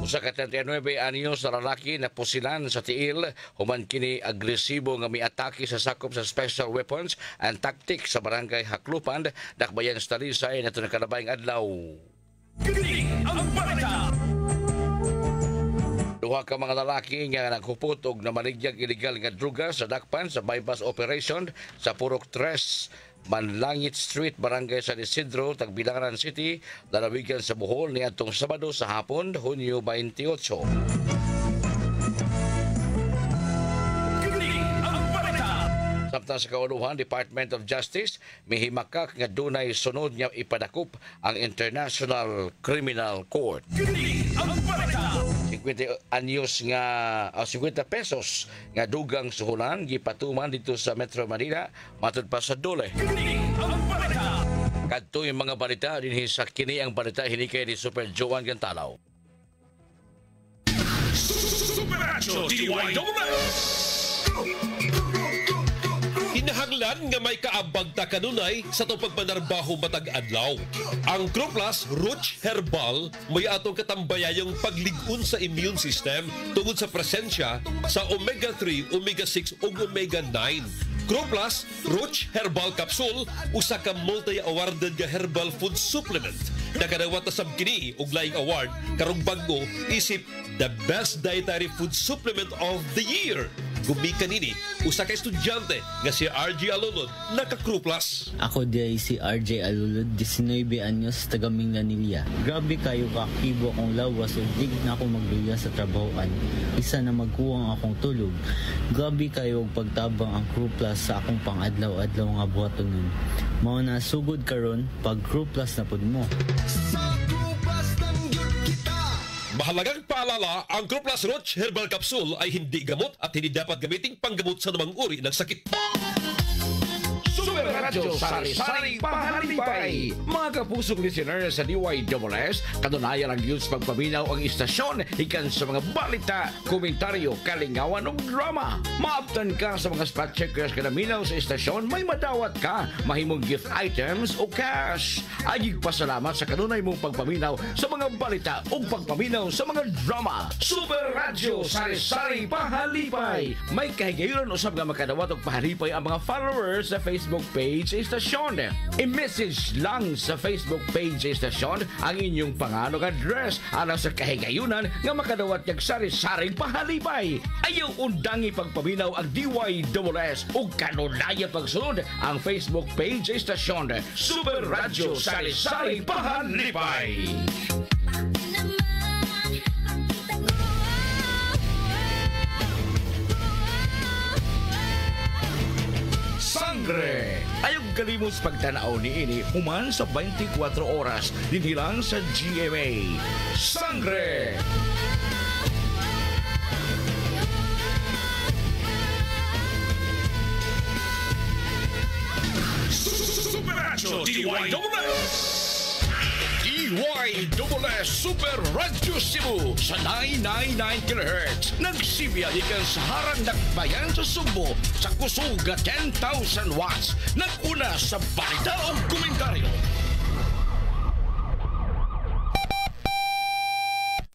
Usa ka 39 anyos na lalaki na pusilan sa tiil human kini agresibo nga miatake sa sakop sa Special Weapons and Tactics sa barangay Haklupan, Dakbayan sa Talisay na nakalabayang adlaw. Kini ang balita. Duha ka mga lalaki nga naghupot og namaligyag illegal nga druga sa dakpan sa bypass operation sa Purok 3, Manlangit Street, Barangay San Isidro, Tagbilaran City, lalawigan sa Bohol niadtong Sabado sa hapon, Hunyo 28. Samtang sa kauluhan, Department of Justice mihimakak nga dunay sunod nga ipadakop ang International Criminal Court. 50 anyos nga 50 pesos nga dugang suhulan gipatuman dito sa Metro Manila matud pa sa dole. Kadto yung mga balita dinhi sa kini ang balita hinikay ni Super Joan Gantalaw. Superacho Hinahanglan nga may kaabag ta kanunay sa itong pagmanarbaho matag adlaw. Ang Croplas Roach Herbal may atong katambayayong paglig-on sa immune system tungod sa presensya sa omega-3, omega-6 ug omega-9. Croplas Roach Herbal Capsule usa ka multi-awarded nga herbal food supplement na kadawat na sabkini og laing award karong bag-o isip the best dietary food supplement of the year. Gumika nini, usa ka estudyante nga si RJ Alulod, naka-Croplas. Ako di si RJ Alulod, 19 anyos, taga Minganilla. Grabe kayo kaaktibo akong lawas o dig na ako magluya sa trabahoan. Isa na magkuwang akong tulog. Grabe kayo og pagtabang ang Croplas sa akong pang-adlaw-adlaw nga buhatonon. Mao na sugod karon pag Croplas na pud mo. Mahalagang paalala, ang Croplas Roach Herbal Capsule ay hindi gamot at hindi dapat gamiting panggamot sa namang uri ng sakit. Super Radyo Sari-Sari Pahalipay. Mga kapusong listeners sa DYSS, katunayan ang news pagpaminaw ang istasyon ikan sa mga balita, komentaryo, kalingawan o drama. Maaptan ka sa mga spot checkers kada minaw sa istasyon, may madawat ka, mahimong gift items o cash. Ayig pasalamat sa kanunay mong pagpaminaw sa mga balita o pagpaminaw sa mga drama. Super Radyo Sari-Sari Pahalipay. May kahigayon usab nga makadawat og pahalipay ang mga followers sa Facebook page sa istasyon. I-message lang sa Facebook page sa istasyon ang inyong pangalan at address alang sa kahigayunan nga makadawat ng sari-saring pahalipay. Ayaw undangi pagpaminaw ang DYSS o kanunaya pagsunod ang Facebook page sa istasyon. Super Radyo Sari-Sari Pahalipay. Sangre! Ayog kalimos pagtanaw ni ini human sa 24 oras dinhi lang sa GMA. Sangre! Superacho DYSS Super Radyo Cebu sa 999 kHz. Nagsibiya ikan sa harang Dakbayan sa Sugbo sa kusog 10,000 watts. Naguna sa balita o komentaryo.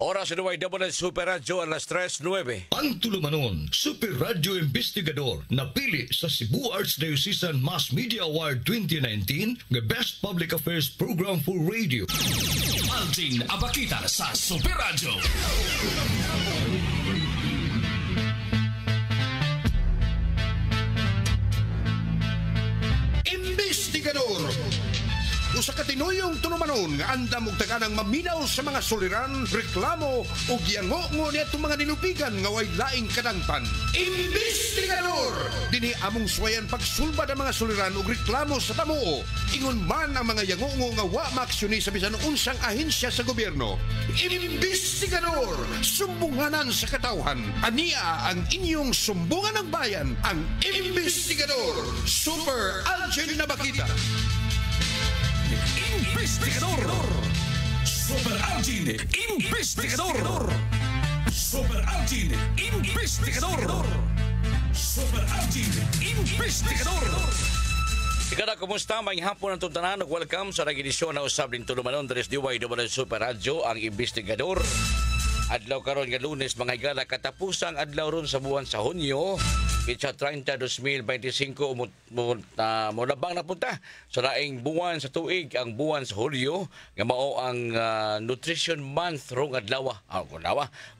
Oras sa DYSS Super Radyo alas 3:09. Ang tulumanon, Super Radio Investigador, napili sa Cebu Archdiocese Mass Media Award 2019 ng Best Public Affairs Program for Radio. Alvin Abakita sa Super Radio. Investigador! Usa ka tinuyong tulumanon nga andam og taganang maminaw sa mga suliran, reklamo o giyango niya itong mga nilupigan nga way laing kadangtan. Investigador! Dini among suwayan pagsulbad ang mga suliran o reklamo sa tamuo. Ingon man ang mga yango nga wa maaksyon sa bisan unsang ahensya sa gobyerno. Investigador! Sumbunganan sa katawhan. Ania ang inyong sumbungan ng bayan, ang Investigador. Super Alvin Abakita. Investigador! Super Alvin Investigador! Super Alvin Investigador! Super Alvin Investigador! Ikada, kumusta? May hapon ang tuntanan. Welcome sa nag-edisyon na usab din tulumanon. Deres DYSS Super Radio, ang Investigador. Adlaw karon nga Lunes mga higala katapusang adlaw ron sa buwan sa Hunyo. Pitsa 30, 2025 mulabang na punta sa laing buwan sa tuig ang buwan sa Hulyo nga mao ang Nutrition Month rong adlaw.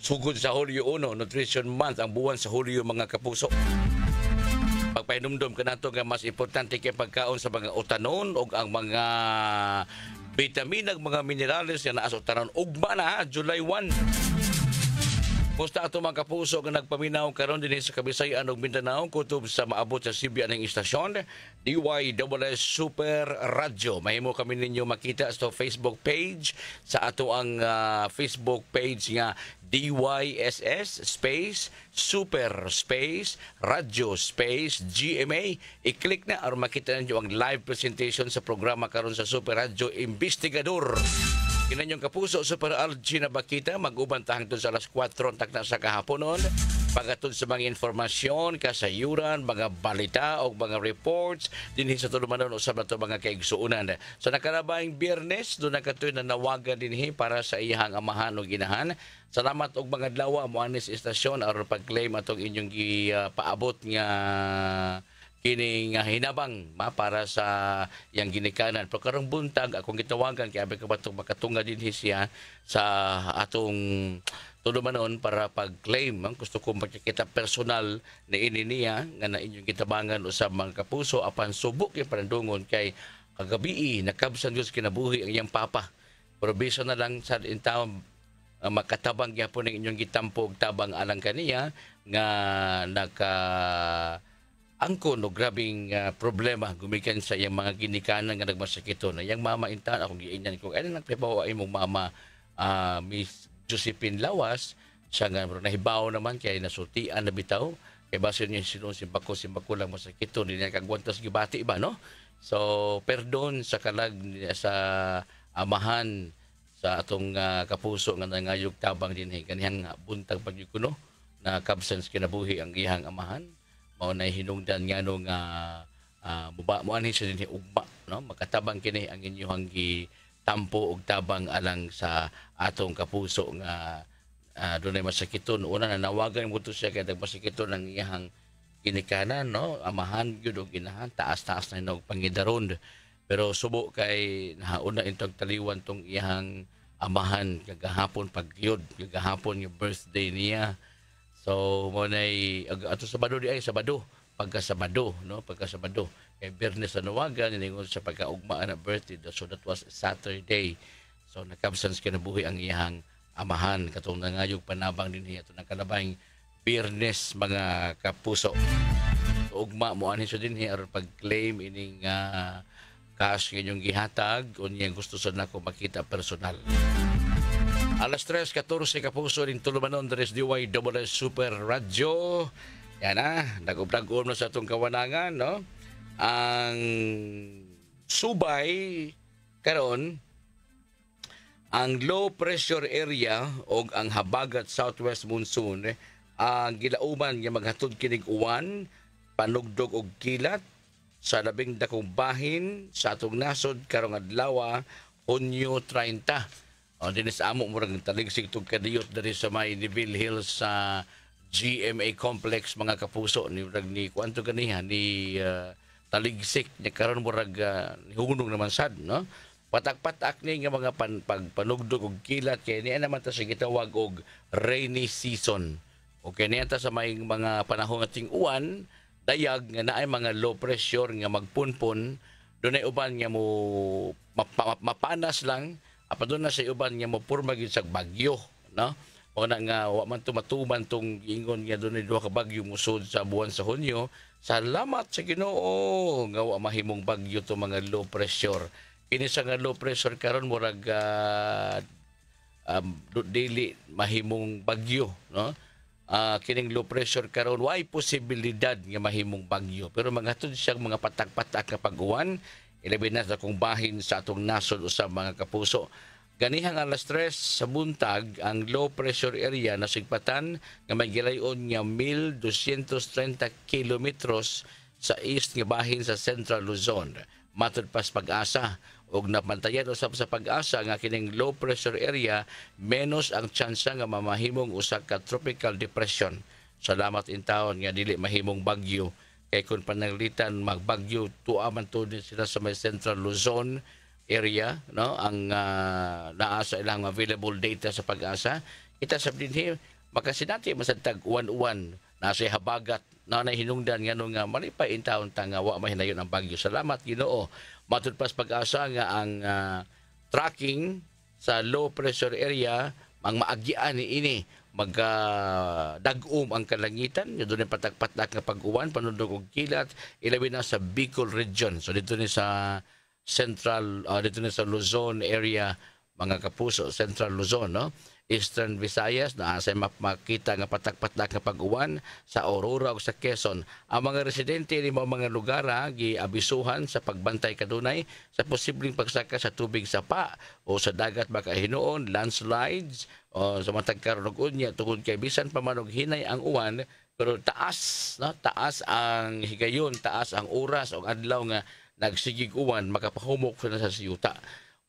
Sugod sa Hulyo 1, Nutrition Month ang buwan sa Hulyo mga kapuso. Pagpahinumdum ka nato nga mas importante kay pagkaon sa mga utanon o ang mga vitamin mga minerales nga naa sa utanon ugma na July 1. Musta ato mga kapuso nga nagpaminaw karon dinhi sa Kabisayan ug Mindanao kutob sa maabot sa Sibya ning istasyon DYSS Super Radio. Mahimo kami ninyo makita sa Facebook page sa ato ang Facebook page nga DYSS space Super space Radio space GMA. I-click na aron makita ninyo ang live presentation sa programa karon sa Super Radio Investigador. Kinanyong kapuso, Super RG na bakita, mag-uban tahang sa alas 4 takna sa kahaponon. Pagatod sa mga informasyon, kasayuran, mga balita o mga reports, dinhi sa tulumanon usab na ito mga kaigsuunan. Sa nakarabaing Biyernes, doon na katoy na nawagan dinhi para sa iyang amahan o ginahan. Salamat og mga dlawa mo anis istasyon aron pag-claim atong inyong paabot nga kini nga hinabang para sa yang ginikanan. Pero karong buntag akong gitawagan kay abi ka batong makatunga dinhi siya sa atong tulumanon para pag-claim. Gusto ko makikita personal na ini niya nga na inyong gitabangan usab mga kapuso apan subok yung panandungon kay kagabi nakabsan Diyos kinabuhi ang iyang papa. Pero bisa na lang sa intawon makatabang gyapon ng inyong gitampo tabang alang kaniya nga angkon o grabing problema gumikan sa iyang mga ginikanan nga nagmasakito na iyang mama intan akong giingan ko ano nang pipawa imong mama Miss Josephine Lawas siya nga nahibaw naman kay nasultian na bitaw kay base niya simbako lang masakito di niya kagwantas gibati ba no so perdon sa kalag sa amahan sa atong kapuso nga nangayog tabang dinhi kanihang buntag pagyukuno na kabsans kinabuhi ang iyang amahan mao na hinungdan nga no nga mo ani siya dinhi ugma no makatabang kini ang inyong gitampo og tabang alang sa atong kapuso nga dunay masakiton una na nawagan mo to siya kay nagmasakiton ng iyang ginikanan no amahan gyud og ginahan taas-taas na hinog pangidaron pero subo kay nauna intog taliwan tong iyang amahan kagahapon pagyod kagahapon yung birthday niya. So mo nay ato Sabado di ay Sabado pagka-Sabado no pagka-Sabado kay Biyernes na nawagan ningon sa pagkaugmaan na birthday so that was Saturday so nakabsans kinabuhi ang iyang amahan katong nangayog panabang dinhi ato nakalabang Biyernes mga kapuso so, ugma mo ani sa dinhi aron pag-claim ining cash inyong gihatag unya gusto sa nako makita personal. Alas 3:14 kapuso din tulumanon deres DYSS Super Radio. Yan na, nagubdag-um na sa atong kawanangan, no? Ang subay karon ang low pressure area o ang habagat southwest monsoon ang gilauman nga maghatod kinig uwan, panugdog og kilat sa labing dakong bahin sa atong nasod karong adlaw Hunyo 30. Dinis amo murag taligsig tug kadiyot diri sa may Neville Hills sa GMA Complex mga kapuso ni murag ni kuanto kaniha ni taligsik nya karon murag hunong naman sad no patak-patak ni nga mga panugdog og kilat kay niya naman ta sa gitawag og rainy season okay niya ta sa may mga panahon ating uwan dayag nga naay mga low pressure nga magpunpon dunay uban nga mo mapanas lang apadon na sa uban nga mopurma gid sa bagyo no o na nga wa man tumatuman tong ingon nga dunay duha ka bagyo musud sa buwan sa Hunyo salamat sa Ginoo nga wa mahimong bagyo to mga low pressure kini sa nga low pressure karon murag daily mahimong bagyo no kining low pressure karon way posibilidad nga mahimong bagyo pero maghatod siyang mga patak-patak nga pag-uwan ilabi na sa kong bahin sa atong nasod usab mga kapuso. Ganihang alas 3 sa buntag, ang low pressure area na sigpatan nga may gilayon nga 1,230 kilometros sa east nga bahin sa Central Luzon. Matod pas pag-asa, ug napantayan usab sa pag-asa nga kining low pressure area menos ang tsansa nga mamahimong usa ka tropical depression. Salamat in taon nga dili mahimong bagyo. Kay kung pananglitan magbagyo tuwa man to din sila sa may Central Luzon area, no, ang naa sa ilang available data sa pag-asa. Kita sa dinhi makasinati masantag uwan-uwan nasa habagat na hinungdan ngano nga malipay in taon nga wa mahinayon ang bagyo. Salamat Ginoo. Matud pas pag-asa nga ang tracking sa low pressure area ang maagian ni ini magdagom ang kalangitan, doon yung patak-patak nga pag-uwan, panundog og kilat, ilabi na sa Bicol region. So dito ni sa Central, dito ni sa Luzon area, mga kapuso, Central Luzon, no? Eastern Visayas, na sa makita nga patak-patak nga pag-uwan sa Aurora o sa Quezon. Ang mga residente ni mga lugar giabisuhan sa pagbantay kadunay sa posibleng pagsaka sa tubig sa pa o sa dagat baka hinuon, landslides, o sa matag karon og unya tungod kay bisan pa man og hinay ang uwan pero taas, no? Taas ang higayon, taas ang oras o adlaw nga nagsigig uwan makapahumok sa siyuta.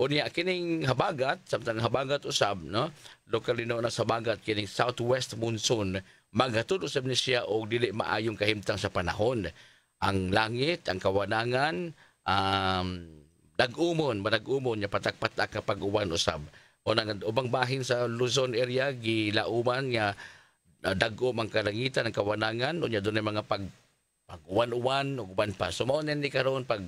Unya kining habagat, samtang habagat usab, no? Locally known na sa habagat kining southwest monsoon, maghatod usab ni siya og dili maayong kahimtang sa panahon. Ang langit, ang kawanangan, dag-umon nya patak-patak nga pag-uwan usab. O nang ubang bahin sa Luzon area gilauman nga dag-um ang kalangitan, ang kawanangan, unya dunay mga pag-uwan-uwan ug uban pa. So mao ni karon pag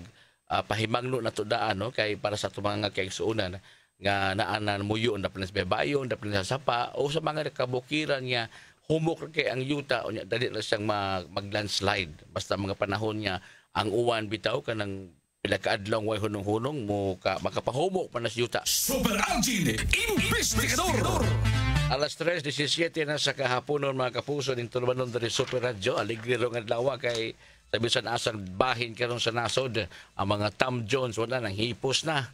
pahimangno na to daan, no, kay para sa mga kaigsuonan nga naanan muyo na planes bebayon na planes sapa o sa mga kabukiran nga humok kay ang yuta unya dali na siyang maglandslide basta mga panahon nga ang uwan bitaw kanang pila ka adlaw way hunong-hunong mo makapahumok pa na sa yuta. Super Algin Investigador. Alas 3:17 na sa kahaponon mga kapuso ning tulumanon diri Super Radio. Aligre ro nga adlaw kay sa bisan asang bahin karon sa nasod ang mga Tom Jones wala nang hipos na,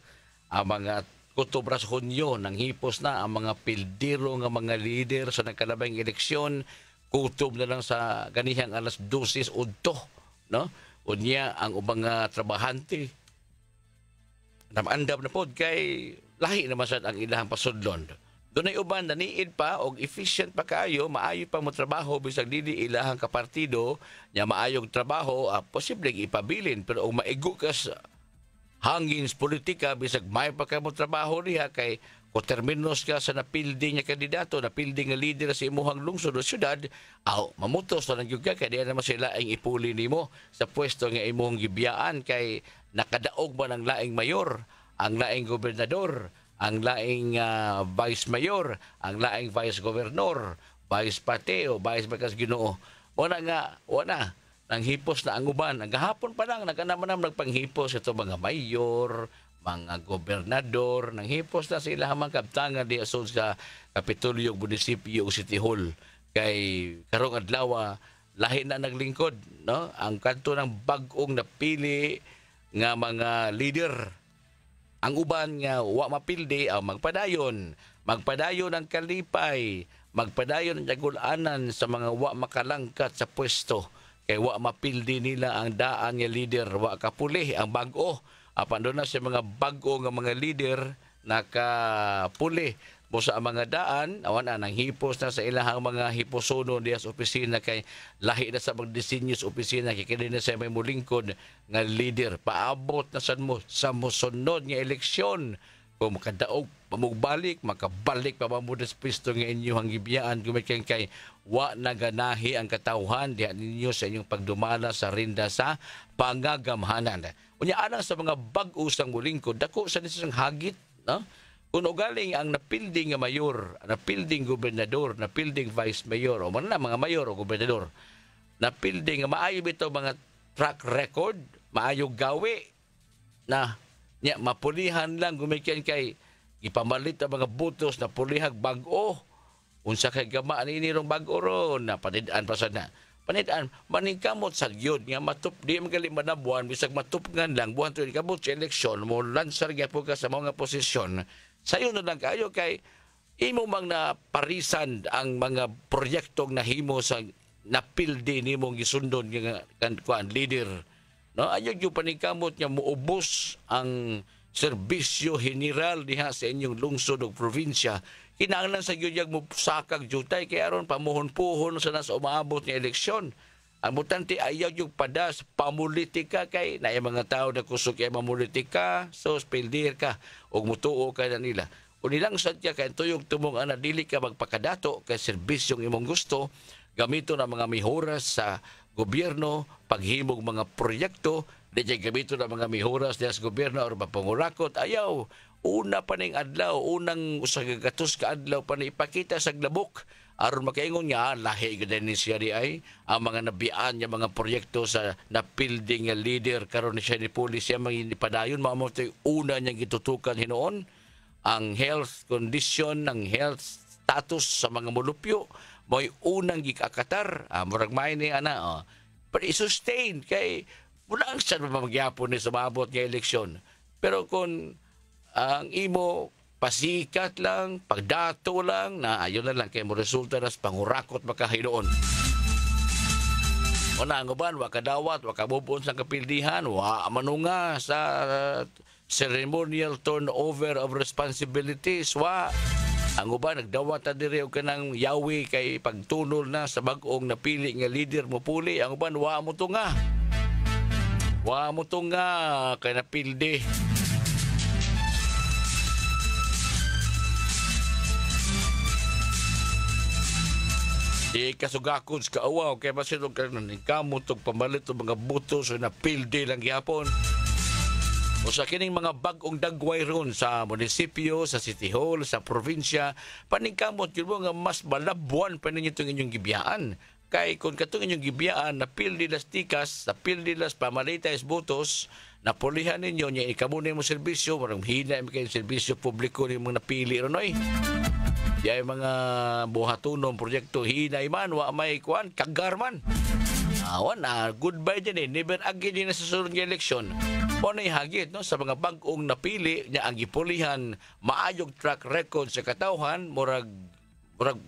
ang mga Kutubras Hunyo nang hipos na, ang mga pildiro nga mga leader sa nagkalabang eleksyon kutob na lang sa ganihang alas 12 udto, no? Unya ang ubang trabahante namandam na pod kay lahi naman sad ang ilahang pasudlon. Dunay uban na niid pa og efficient pa kaayo, maayo pa mo trabaho bisag dili ilahang kapartido nya maayong trabaho, posibleng ipabilin pero og maigo ka sa hangin sa politika bisag may pa ka mo trabaho diha kay kung terminos ka sa napildi nga kandidato, napildi nga leader sa imuhang lungsod o syudad, mamutos na lang yung kay diyan naman sila ang ipuli nimo sa pwesto nga imuhang gibiyaan kay nakadaog man ang laing mayor, ang laing gobernador, ang laing vice mayor, ang laing vice governor, vice pate o vice bakas Ginoo. Wala nang hipos na ang uban. Ang gahapon pa lang nagkanaman nagpanghipos ito mga mayor, mga gobernador, nang hipos na sila hamang kabtangan di asod sa Kapitolyo, munisipyo o City Hall. Kay karong adlaw lahi na naglingkod, no? Ang kanto ng bag-ong napili nga mga leader. Ang uban nga wa mapildi magpadayon ang kalipay, magpadayon ang jagulanan sa mga wa makalangkat sa pwesto kay wa mapildi nila ang daan nga leader, wa kapuli ang bag-o. Apan doon na sa mga bag-o nga mga leader nakapuli mo sa mga daan, awan nang hipos na sa ilahang mga hiposono diya sa opisina kay lahi na sa magdisenyo sa opisina kay kini na sa may mulingkod nga leader. Paabot na sa mosunod nga eleksyon kung makadaog pamugbalik, makabalik pa mo sa pisto nga inyong gibiyaan gumikan kay wa naganahi ang katawhan diha ninyo sa inyong pagdumala sa rinda sa pangagamhanan. Unya anang sa mga bag-o sang mulingkod dako sa nisang hagit, no? Kung galing ang napilding nga mayor, napilding gobernador, napilding vice mayor, o man na mga mayor o gobernador, napilding nga maayo bitaw mga track record, maayo gawi na nya mapulihan lang gumikan kay ipamalit ang mga butos na pulihag bag-o. Unsa kay gama ni rong bag-o ron na panidaan pa sad na. Panidaan maningkamot sa gyud nga matup di magali manabuan bisag matupngan lang buhan to kamot sa eleksyon mo lansar gyapon ka sa mga posisyon. Sayo na lang kayo kay imo mang na parisan ang mga proyektong nahimo sa napildi nimong gisundon nga kan leader, no? Ayaw yung paningkamot niya muubos ang serbisyo general diha sa inyong lungsod ug probinsya, kinahanglan sa gyud mo sakag jutay kay aron pamuhon-puhon sa nas umaabot nga eleksyon. Ang butante ayaw yung padas pamulitika kay na mga tao na kusog kay mamulitika, so spildir ka ug mutuo ka na nila. Kung nilang sadya kay tuyong tumong ana dili ka magpakadato kay serbisyong imong gusto, gamito na mga mihoras sa gobyerno, paghimog mga proyekto, di gamito na mga mihoras sa gobyerno or mapangurakot, ayaw. Una pa ning adlaw, unang usagatos ka adlaw pa na ipakita sa glabok aron makaingon nga lahi gid ni siya di ay ang mga nabian niya mga proyekto sa napilding nga leader karon ni siya ni pulis siya mga padayon mao toy una niyang gitutukan hinuon ang health condition, ang health status sa mga mulupyo mo'y unang gikakatar murag may ni ana pero i-sustain kay wala ang saan mamagyapon ni sa maabot nga eleksyon pero kung ang imo pasikat lang, pagdato lang, na ayun na lang kay mo resulta nas pangurakot makahidoon. Wala ang uban, wakadawat, wakabubuon sa kapildihan, manunga sa ceremonial turnover of responsibilities, ang uban, nagdawat na diri o kanang yawi kay pagtunol na sa bagong napili nga leader mo puli, ang uban, mo tunga. Mo tunga kay napildi. Di kasugakon sa kaawaw, kaya masinong ka kamot o pamalit o mga butos o napildi lang yapon. O sa kining mga bagong dagway ron sa munisipyo, sa City Hall, sa probinsya, paningkamot yun mo nga mas malabuan pa ninyo itong inyong gibiyaan. Kay kung katong inyong gibiyaan, napildi las tikas, napildi las pamalitais butos, napulihan ninyo, niya ikamunay mo serbisyo, marang hina yung serbisyo publiko ni mga napili ron oy. Yay mga buhatunong proyekto hinay man wa may kuan kagarman. Awan goodbye din never again din sa sunod nga eleksyon. Ponay hagit no sa mga bag-ong napili niya ang gipulihan maayong track record sa katawhan murag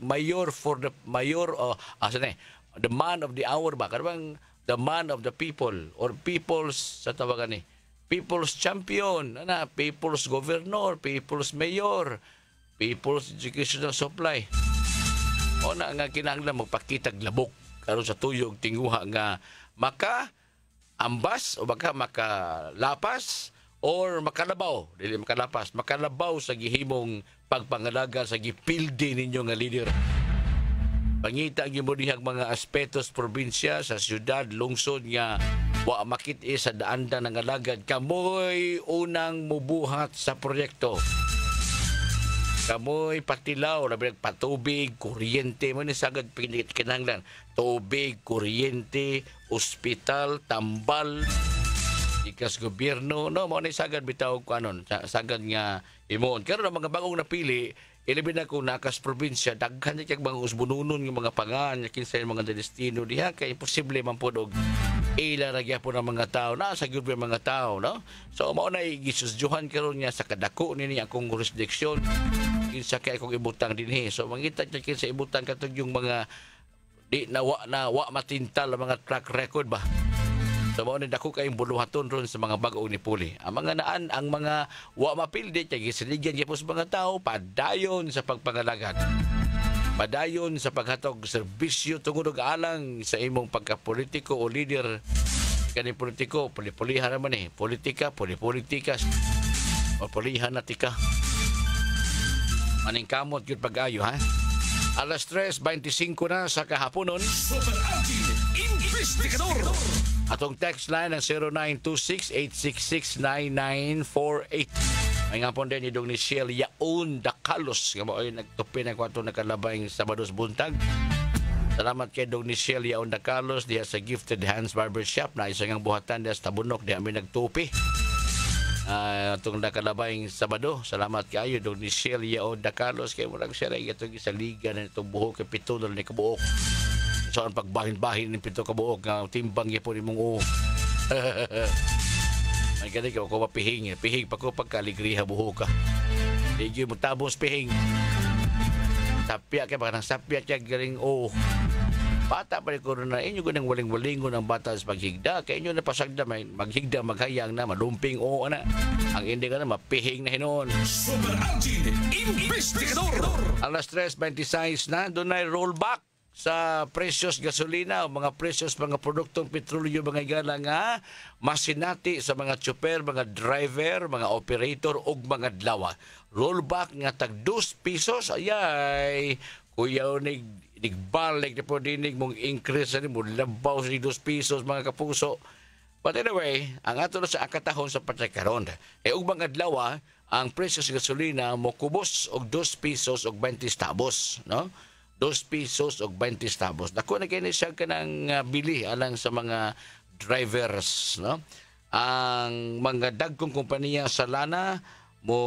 mayor for the mayor the man of the hour ba kadang the man of the people or people's sa tawagan ni people's champion people's governor, people's mayor, people's educational supply. O na nga kinahanglan magpakitag labok karon sa tuyog tinguha nga maka-ambas o baka makalapas or makalabaw. Dili makalapas, makalabaw sa gihimong pagpangalaga sa gipildi ninyo nga leader. Pangita ang gimudihang mga aspetos probinsya sa syudad, lungsod nga wa makit-i sa daanda ng alagad. Kamoy unang mubuhat sa proyekto. Kamoy patilaw, labi patubig, kuryente, man sagad kinahanglan. Tubig, kuryente, ospital, tambal, ikas gobyerno, no, mo ni sagad bitaw ko anon, sagad nga imon. Karon ang mga bagong napili, ilibin na kung nakas probinsya, daghan na kag mga usbununon ng mga pangan, kinsa mga destino diha kay imposible man pud og ilaragya po ng mga tao na sa gyud mga tao no so mao na gisusjuhan karon niya sa kadako nini akong jurisdiction kinsa kay akong ibutang dinhi so mangita niya kinsa ibutang katong yung mga di wa matintal ang mga track record ba so mao ni dako kay buluhaton ron sa mga bag-o ni puli ang mga naan ang mga wa mapildi kay gisiligyan gyud sa mga tao padayon sa pagpangalagan padayon sa paghatag serbisyo tungod og alang sa imong pagkapolitiko o leader kani politiko pulihan naman politika politikas o pulihan na tika maning kamot gyud pag-ayo ha alas 3:25 na sa kahaponon Super Alvin Investigador. atong text line ang 0926-866-9948 may nga po din ni Dong Nichelle Yaon Dakalos nga mo ay nagtupi ng kwarto nakalabay Sabados buntag. Salamat kay Dong Nichelle Yaon Dakalos diha sa Gifted Hands Barbershop na isang buhatan diha sa Tabunok diha mi nagtupi. Itong nakalabay Sabado. Salamat kayo Dong Nichelle Yaon Dakalos kay murag siya ray itong isa liga na itong buhok kay pitulol ni kabuok. Saan pagbahin-bahin ni pito kabuok nga timbang gyapon imong ay gani ka ko mapihing pa ko pagkaligriha buho ka hindi mo tabos pihing sapya kaya parang sapya kaya galing bata pa rin corona, inyo ganang waling-walingon ang bata sa paghigda. Kaya inyo napasagda, maghigda, maghayang na, malumping, oo na. Ang hindi ka na, mapihing na hinoon. Super Algin Investigador. Alas 3:26 na, doon ay rollback sa presyos gasolina o mga presyos mga produktong petrolyo mga igala nga masinati sa mga tsuper, mga driver, mga operator o mga dlawa. Rollback nga tag 2 pesos ayay kuya nigbalik na po dinig mong increase mo labaw sa 2 pesos mga kapuso. But anyway, ang ato na sa akatahon sa patrikaron. Og mga dlawa ang presyo sa gasolina mo kubos og 2 pesos og 20 centavos, no? 2 pesos og 20 centavos. Dako na kini siya kanang bili alang sa mga drivers, no? Ang mga dagkong kompanya sa lana mo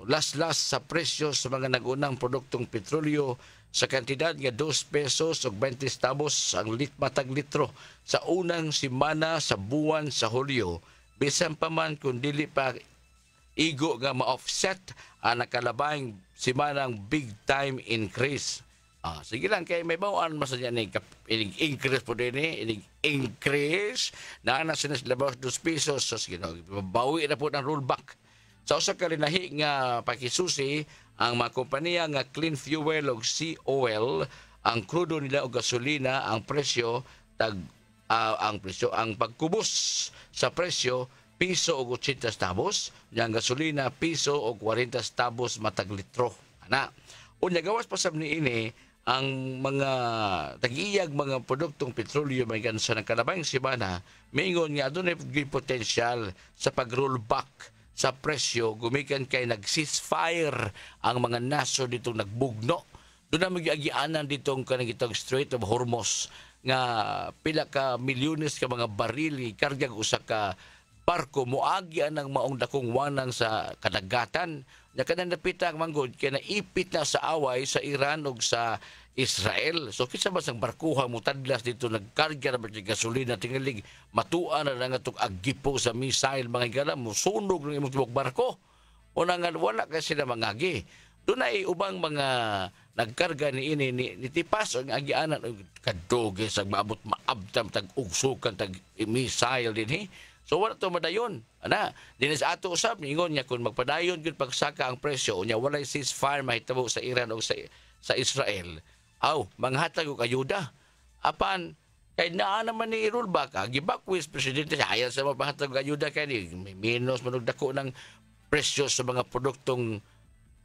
las-las sa presyo sa mga nagunang produktong petrolyo sa kantidad nga 2 pesos og 20 centavos ang matag litro sa unang semana sa buwan sa Hulyo. Bisan pa man kung dili pa igo nga ma-offset ang nakalabahing semanang big time increase. Sige lang, kaya may bawaan masaya ni increase po din increase na sinas labas 2 pesos. So, sige, bawi na po ng rollback. Sa usa ka linahi nga pakisusi, ang mga kompanya nga clean fuel o sea oil, ang krudo nila o gasolina, ang presyo, ang pagkubos sa presyo, piso o 80 centavos, ang gasolina, piso o 40 centavos matag litro. Unya gawas pa sa ini, ang mga tag-iyag mga produktong petrolyo may sa nagkalabang semana, maingon nga doon ay potensyal sa pag-rollback sa presyo, gumikan kay nag-ceasefire ang mga naso ditong nagbugno. Doon na mag-agianan ditong kanang Strait of Hormuz nga pila ka milyones ka mga barili, kargang usa ka barko moagya ng maong dakong wanang sa kadagatan. Nya kanang napita ang manggod kay naipit na sa away sa Iran ug sa Israel. So kinsa ba sang barkuha mo tadlas dito nagkarga na ba gasolina tingalig matuan na nga itong agipo sa missile mga igala mo sunog ng imong tibok barko. O nga wala kasi na mangagi. Doon ay ubang mga nagkarga ni ini ni tipas ang agianan kadoge sa maabot maabtam tag ugsukan tag missile dinhi. So wala to madayon. Dinis ato usab ingon niya kung magpadayon gyud pagsaka ang presyo unya walay ceasefire mahitabo sa Iran o sa Israel. Manghatag og ayuda. Apan kay naa naman ni rollback gibakwis presidente ayaw sa magpahatag og ayuda kay ni minus manog dako ng presyo sa mga produktong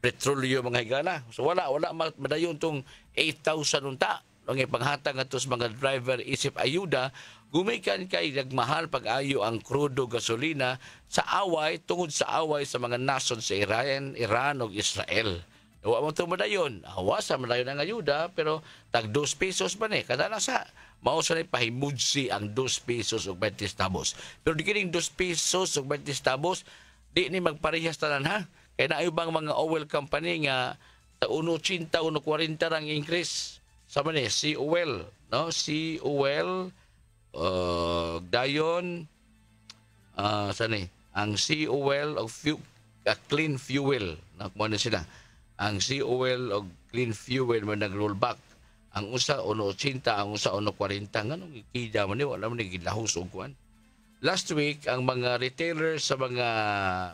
petrolyo mga higala. So wala madayon tong 8,000 unta ang ipanghatag ato sa mga driver isip ayuda. Gumikan kay nagmahal pag-ayo ang krudo gasolina sa away tungod sa away sa mga nason sa Iran o Israel. Wa mo to madayon. Sa madayon ang ayuda pero tag 2 pesos pa ni kada nasa mao sa pahimudsi ang 2 pesos ug 20 centavos. Pero di kining 2 pesos ug 20 centavos di ni magparehas tanan ha. Kay naay bang mga oil company nga sa 1.80 1.40 rang increase sa man si oil, no? Si oil dayon ang sea oil o clean fuel na kuno sila ang sea oil o clean fuel man nag-rollback ang usa 1.80 ang usa 1.40 nganong ikida man ni wala man gilahos og kuan. Last week ang mga retailers sa mga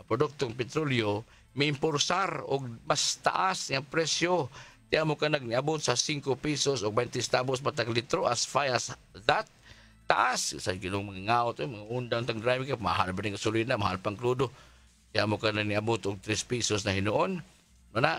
produktong petrolyo may impulsar og mas taas ang presyo. Tiyan mo ka nagniabot sa 5 pesos o 20 centavos matag litro as far as that. Taas sa ginong mga ngaot, mga undang tang driving ka, mahal ba ng gasolina, mahal pang krudo. Kaya mo ka na niabot og 3 pesos na hinoon. Mana?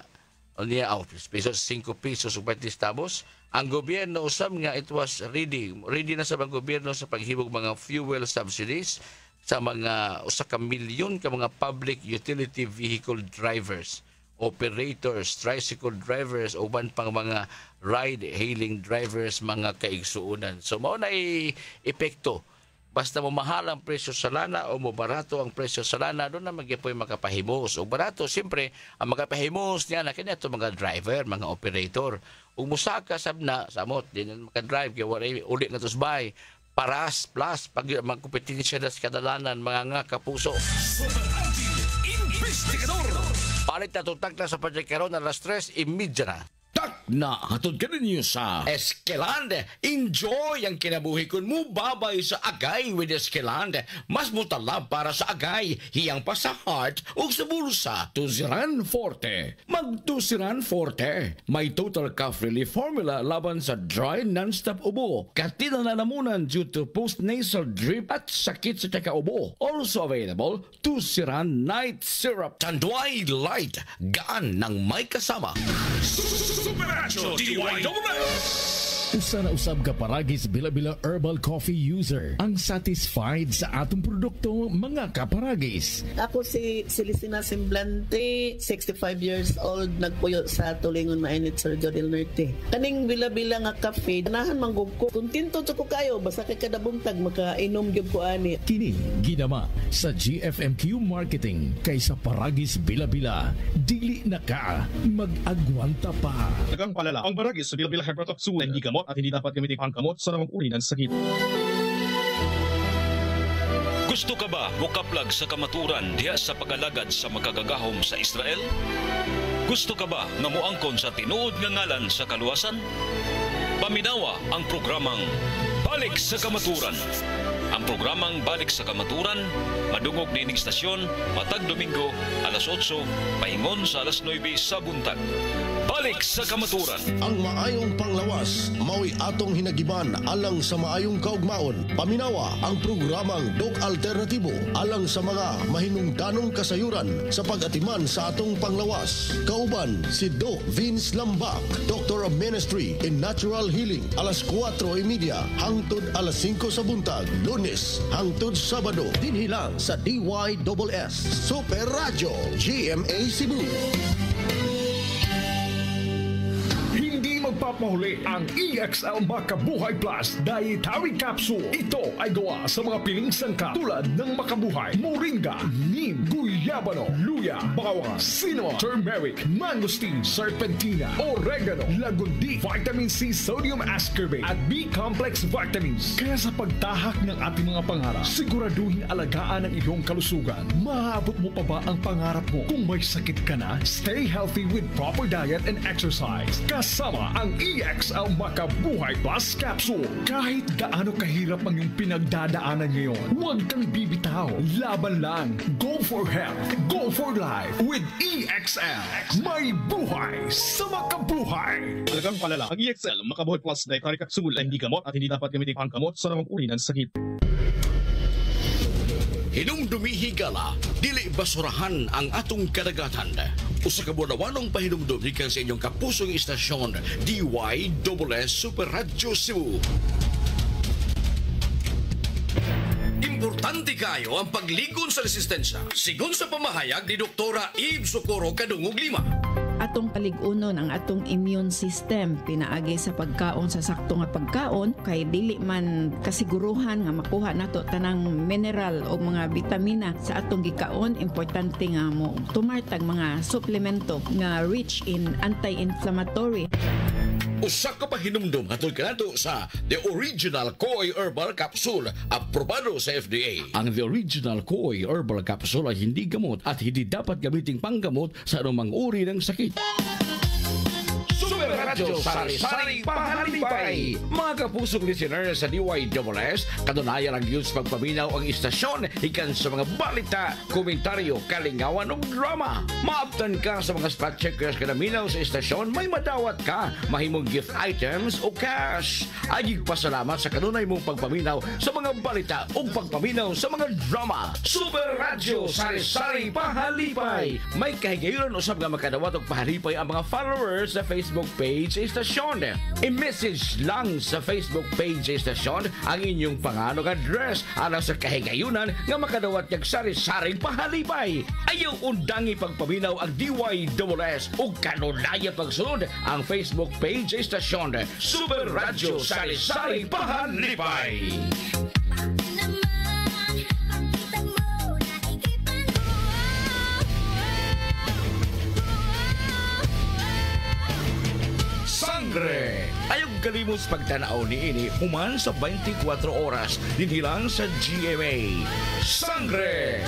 O niya, 3 pesos, 5 pesos o 20 centavos. Ang gobyerno usab nga it was ready na sa mga gobyerno sa paghibog mga fuel subsidies sa mga usa ka milyon ka mga public utility vehicle drivers, operators, tricycle drivers, uban pang mga ride-hailing drivers, mga kaigsuunan. So, mao na epekto. Basta mo mahal ang presyo sa lana o mo barato ang presyo sa lana, doon na magipoy makapahimos. O barato, siyempre, ang makapahimos niya na kanya ito mga driver, mga operator. Kung musaka sabna, samot, din na makadrive, kaya wala uli nga tusbay. Paras, plus, pag magkompetensya na sa kadalanan, mga nga kapuso. Investigador. Palit na tutag na sa pagkakaroon na alas 3, imidya na. na hatod ka ninyo sa Eskeland. Enjoy ang kinabuhi kun mo babay sa agay with Eskeland. Mas mutalab para sa agay, hiyang pa sa heart o sa bulsa. Tuziran Forte. Magtuziran Forte. May total cough relief formula laban sa dry non-stop ubo, katinananamunan due to post-nasal drip at sakit sa kakaubo. Also available, Tuziran Night Syrup. Tanduay Light, gaan ng may kasama. Super Radio DYWS. Usa na usab ka paragis bila-bila herbal coffee user ang satisfied sa atong produkto, mga kaparagis. Ako si Celestina Semblante, 65 years old, nagpuyo sa Tulingon Mainit, Surigao del Norte. Kaning bila-bila nga cafe, ganahan manggug ko. Kuntinto ko kayo, basta kay kada buntag makainom gyud ko ani. Kini ginama sa GFMQ Marketing kaysa paragis bila-bila, dili na ka mag-agwanta pa. Nagang palala, ang baragis sa bila-bila hypertoxin hindi gamot at hindi dapat gamitin ang kamot sa namang uri ng sakit. Gusto ka ba mukaplag sa kamaturan diha sa pag-alagad sa makagagahom sa Israel? Gusto ka ba nga moangkon sa tinuod nga ngalan sa kaluwasan? Paminawa ang programang Balik sa Kamaturan. Ang programang Balik sa Kamaturan madungog nining istasyon matag Domingo alas 8 paingon sa alas 9 sa buntag. Balik sa Kamaturan. Ang maayong panglawas, mao'y atong hinagiban alang sa maayong kaugmaon. Paminawa ang programang Dok Alternatibo alang sa mga mahinungdanong kasayuran sa pag-atiman sa atong panglawas. Kauban si Doc Vince Lambak, Doctor of Ministry in Natural Healing, alas 4:30 hangtod alas 5 sa buntag, Lunes hangtod Sabado. Dinhilang sa DYWS Super Radio GMA Cebu. Magpapahuli ang EXL Makabuhay Plus Dietary Capsule. Ito ay gawa sa mga piling sangkap tulad ng makabuhay, moringa, neem, guyabano, luya, bawang, cinnamon, turmeric, mangosteen, serpentina, oregano, lagundi, vitamin C, sodium ascorbate at B-complex vitamins. Kaya sa pagtahak ng ating mga pangarap, siguraduhin alagaan ang iyong kalusugan. Maabot mo pa ba ang pangarap mo? Kung may sakit ka na, stay healthy with proper diet and exercise. Kasama ang EXL Makabuhay Plus Capsule. Kahit gaano kahirap ang iyong pinagdadaanan ngayon, huwag kang bibitaw. Laban lang. Go for health. Go for life. With EXL. May buhay sa makabuhay. Talagang palala, ang EXL Makabuhay Plus Dietary Capsule ay hindi gamot at hindi dapat gamitin ang kamot sa namang uri ng sakit. Hinumdumi higala, dili basurahan ang atong kadagatan. Usa ka bunawanong pahinumdum gikan sa inyong kapusong istasyon, DYWS Super Radio Cebu. Importante kayo ang pagligon sa resistensya. Sigon sa pamahayag ni Doktora Eve Socorro Kadungog Lima. Atong paligunon ang atong immune system pinaagi sa pagkaon sa sakto nga pagkaon kay dili man kasiguruhan nga makuha nato tanang mineral o mga vitamina sa atong gikaon. Importante nga mo tumartag mga suplemento nga rich in anti-inflammatory. Usa ka pa hinumdum hatod kanato sa The Original Koy Herbal Capsule, aprobado sa FDA. Ang The Original Koy Herbal Capsule ay hindi gamot at hindi dapat gamiting panggamot sa anumang uri ng sakit. Super Radio Sari-Sari Pahalipay. Mga kapusong listeners sa DYWS, kadunayan ang news pagpaminaw ang istasyon ikan sa mga balita, komentaryo, kalingawan o drama. Maaptan ka sa mga spot checkers kada minaw sa istasyon, may madawat ka, mahimong gift items o cash. Agig pasalamat sa kanunay mong pagpaminaw sa mga balita o pagpaminaw sa mga drama. Super Radio Sari-Sari Pahalipay. May kahigayon usab nga makadawat og pahalipay ang mga followers sa Facebook page sa istasyon. I-message lang sa Facebook page sa istasyon ang inyong panganog address alang sa kahigayunan nga makadawat kag sari-saring pahalipay. Ayaw undangi pagpaminaw ang DYWS o kanunaya pagsunod ang Facebook page sa istasyon. Super Radio Sari-Saring Pahalipay. Sangre! Ayog kalimos pagtanaw ni ini human sa 24 oras dinhi lang sa GMA. Sangre!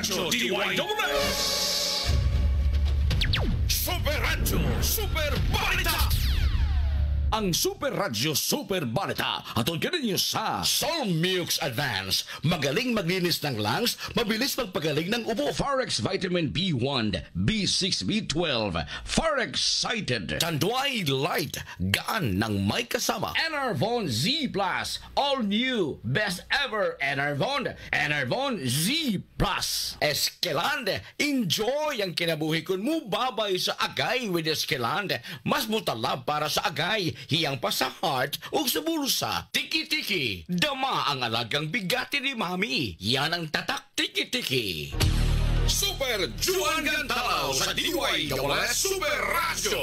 Radyo DYWS. Super Radyo Super Balita. Ang Super Radyo Super Balita atol ka ninyo sa Solmux Advance. Magaling maglinis ng lungs, mabilis magpagaling ng ubo. Forex Vitamin B1, B6, B12. Forex Cited. Tanduay Light, gaan ng may kasama. Enervon Z Plus, all new, best ever Enervon. Enervon Z Plus. Eskelande, enjoy ang kinabuhi kun mo babay sa agay with Eskelande. Mas mutalab para sa agay. Hiyang pa sa heart o sa bulsa. Tiki-tiki. Dama ang alagang bigati ni Mami. Yan ang tatak tiki-tiki. Super Juan Gantalaw sa DYWS Super Radyo.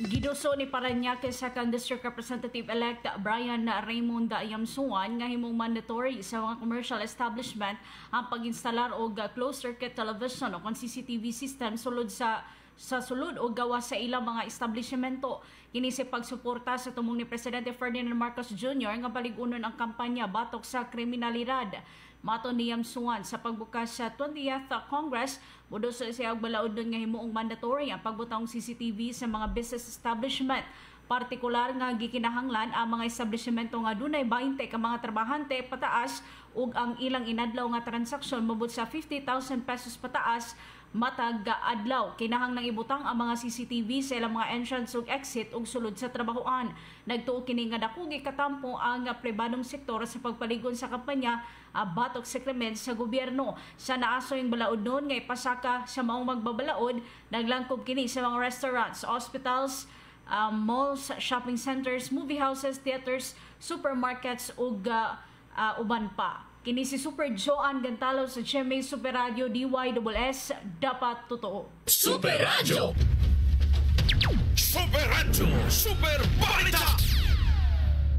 Giduso ni Parañaque Second District Representative-elect Brian Raymond Yamsuan nga himong mandatory sa mga commercial establishment ang pag-instalar og closed-circuit television o CCTV system sulod sa sulod o gawa sa ilang mga establishmento. Kini sa pagsuporta sa tumong ni Presidente Ferdinand Marcos Jr. nga paligunon ang kampanya batok sa kriminalidad. Mato ni Yamsuan sa pagbukas sa 20th Congress, mudo sa siyang balaod nga himuong mandatory ang pagbutang CCTV sa mga business establishment. Partikular nga gikinahanglan ang mga establishmento nga dunay 20 ka mga trabahante pataas ug ang ilang inadlaw nga transaksyon mabot sa 50,000 pesos pataas matag adlaw. Kinahanglang ibutang ang mga CCTV sa ilang mga entrance ug exit ug sulod sa trabahoan. Nagtuo kini nga dako gikatampo ang pribadong sektor sa pagpaligon sa kampanya batok sa krimen sa gobyerno. Sa naaso yung balaod noon nga ipasaka sa maong magbabalaod, naglangkob kini sa mga restaurants, hospitals, malls, shopping centers, movie houses, theaters, supermarkets ug uban pa. Kini si Super Joan Gantalaw sa GMA Super Radio DYWS, dapat totoo. Super Radio. Super Radio Super Balita.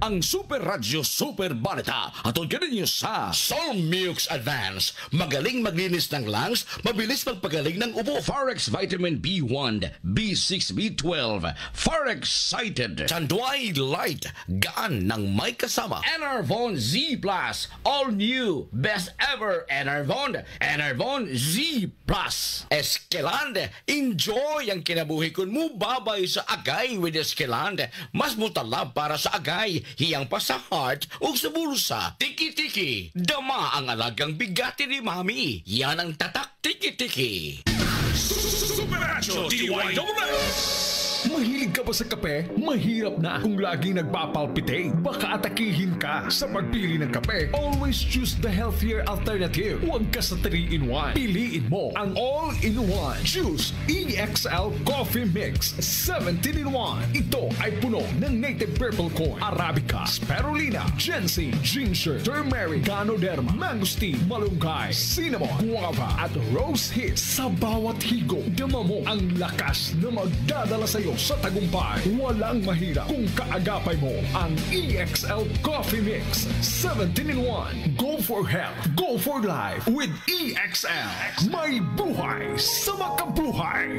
Ang Super Radyo Super Balita atol ka ninyo sa Solmux Advance. Magaling maglinis ng lungs, mabilis magpagaling ng ubo. Forex Vitamin B1, B6, B12. Forex Cited. Tanduay Light, gaan ng may kasama. Enervon Z Plus, all new, best ever Enervon. Enervon Z Plus. Eskelande, enjoy ang kinabuhi kun mo babay sa agay with Eskelande. Mas mutalab para sa agay. Hiyang pa sa heart o sa bulsa. Tiki-tiki. Dama ang alagang bigati ni Mami. Yan ang tatak tiki-tiki. Super Radio DYWS. Mahilig ka ba sa kape? Mahirap na kung laging nagpapalpitate. Baka atakihin ka sa pagpili ng kape. Always choose the healthier alternative. Huwag ka sa 3-in-1. Piliin mo ang all-in-one. Choose EXL Coffee Mix 17-in-1. Ito ay puno ng native purple corn, Arabica, Spirulina, ginseng, ginger, turmeric, ganoderma, mangosteen, malunggay, cinnamon, guava, at rose hips. Sa bawat higo, dama mo ang lakas na magdadala sa iyo sa tagumpay. Walang mahirap kung kaagapay mo ang EXL Coffee Mix 17-in-1. Go for health, go for life with EXL. May buhay sa makabuhay.